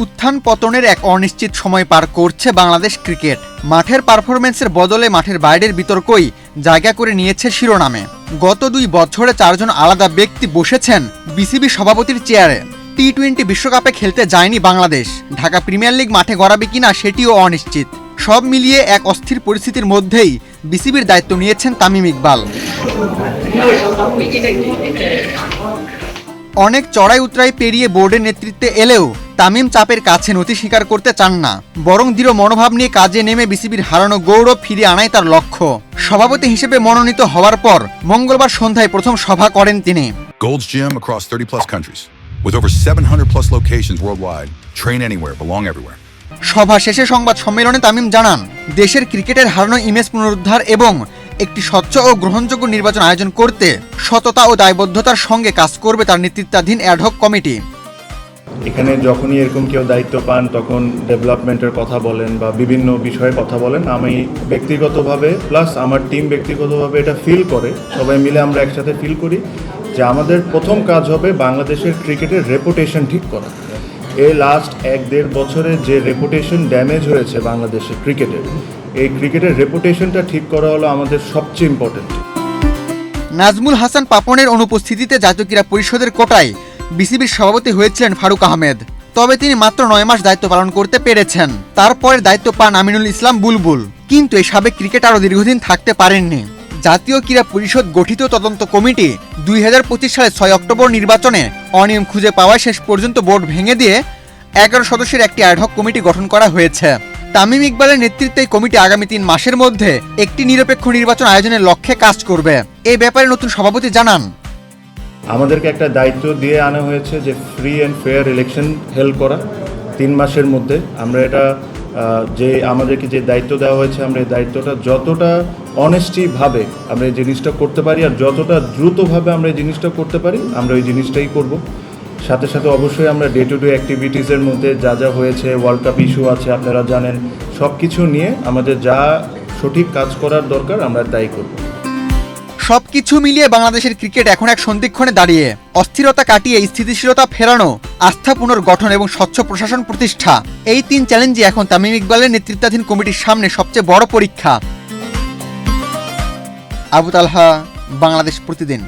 উত্থান পতনের এক অনিশ্চিত সময় পার করছে বাংলাদেশ ক্রিকেট। মাঠের পারফরম্যান্সের বদলে মাঠের বাইরের বিতর্কই জায়গা করে নিয়েছে শিরোনামে। গত 2 বছরে 4 জন আলাদা ব্যক্তি বসেছেন বিসিবি সভাপতির চেয়ারে। টি-20 বিশ্বকাপে খেলতে যায়নি বাংলাদেশ। ঢাকা প্রিমিয়ার লিগ মাঠে গড়াবে কিনা সেটিও অনিশ্চিত। সব মিলিয়ে এক অস্থির পরিস্থিতির মধ্যেই বিসিবির দায়িত্ব নিয়েছেন তামিম ইকবাল। অনেক চড়াই উতরাই পেরিয়ে বোর্ডের নেতৃত্বে এলেও তামিম চাপের কাছে নতি স্বীকার করতে চান না, বরং দৃঢ় মনোভাব নিয়ে কাজে নেমে বিসিবির হারানো গৌরব ফিরিয়ে আনাই তার লক্ষ্য। সভাপতি হিসেবে মনোনীত হওয়ার পর মঙ্গলবার সন্ধ্যায় প্রথম সভা করেন তিনি। Gold's Gym across 30+ countries with over 700+ locations worldwide. Train anywhere, belong everywhere. সভা শেষে সংবাদ সম্মেলনে তামিম জানান, দেশের ক্রিকেটের হারানো ইমেজ পুনরুদ্ধার এবং একটি স্বচ্ছ ও গ্রহণযোগ্য নির্বাচন আয়োজন করতে সততা ও দায়বদ্ধতার সঙ্গে কাজ করবে তার নেতৃত্বাধীন অ্যাডহক কমিটি। এখানে যখনই এরকম কেউ দায়িত্ব পান তখন ডেভেলপমেন্টের কথা বলেন বা বিভিন্ন বিষয়ে কথা বলেন। আমি ব্যক্তিগতভাবে প্লাস আমার টিম ব্যক্তিগতভাবে এটা ফিল করে, সবাই মিলে আমরা একসাথে ফিল করি যে আমাদের প্রথম কাজ হবে বাংলাদেশের ক্রিকেটের রেপুটেশন ঠিক করা। এই লাস্ট 1-1.5 বছরে যে রেপুটেশন ড্যামেজ হয়েছে বাংলাদেশের ক্রিকেটের, এই ক্রিকেটের রেপুটেশনটা ঠিক করা হলো আমাদের সবচেয়ে ইম্পর্টেন্ট। নাজমুল হাসান পাপনের অনুপস্থিতিতে জাতীয় ক্রীড়া পরিষদের কোটায় বিসিবির সভাপতি হয়েছিলেন ফারুক আহমেদ। তবে তিনি মাত্র 9 মাস দায়িত্ব পালন করতে পেরেছেন। তারপরে দায়িত্ব পান আমিনুল ইসলাম বুলবুল, কিন্তু এই সাবেক ক্রিকেট আরও দীর্ঘদিন থাকতে পারেননি। জাতীয় ক্রীড়া পরিষদ গঠিত তদন্ত কমিটি 2025 সালের 6 অক্টোবর নির্বাচনে অনিয়ম খুঁজে পাওয়ায় শেষ পর্যন্ত বোর্ড ভেঙে দিয়ে 11 সদস্যের একটি অ্যাডহক কমিটি গঠন করা হয়েছে। তামিম ইকবালের নেতৃত্বে এই কমিটি আগামী 3 মাসের মধ্যে একটি নিরপেক্ষ নির্বাচন আয়োজনের লক্ষ্যে কাজ করবে। এই ব্যাপারে নতুন সভাপতি জানান, আমাদেরকে একটা দায়িত্ব দিয়ে আনা হয়েছে যে free and fair election held করা 3 মাসের মধ্যে। আমরা এটা যে আমাদেরকে যে দায়িত্ব দেওয়া হয়েছে, আমরা এই দায়িত্বটা যতটা অনেস্টিভাবে আমরা এই জিনিসটা করতে পারি আর যতটা দ্রুতভাবে আমরা এই জিনিসটা করতে পারি আমরা ওই জিনিসটাই করব। সাথে সাথে অবশ্যই আমরা ডে টু ডে অ্যাক্টিভিটিসের মধ্যে যা যা হয়েছে, ওয়ার্ল্ড কাপ ইস্যু আছে আপনারা জানেন, সব কিছু নিয়ে আমাদের যা সঠিক কাজ করার দরকার আমরা তাই করব। সবকিছু মিলিয়ে বাংলাদেশের ক্রিকেট এখন এক সন্ধিক্ষণে দাঁড়িয়ে। অস্থিরতা কাটিয়ে স্থিতিশীলতা ফেরানো, আস্থা পুনর্গঠন এবং স্বচ্ছ প্রশাসন প্রতিষ্ঠা, এই 3 চ্যালেঞ্জই এখন তামিম ইকবালের নেতৃত্বাধীন কমিটির সামনে সবচেয়ে বড় পরীক্ষা। আবু তালহা, বাংলাদেশ প্রতিদিন।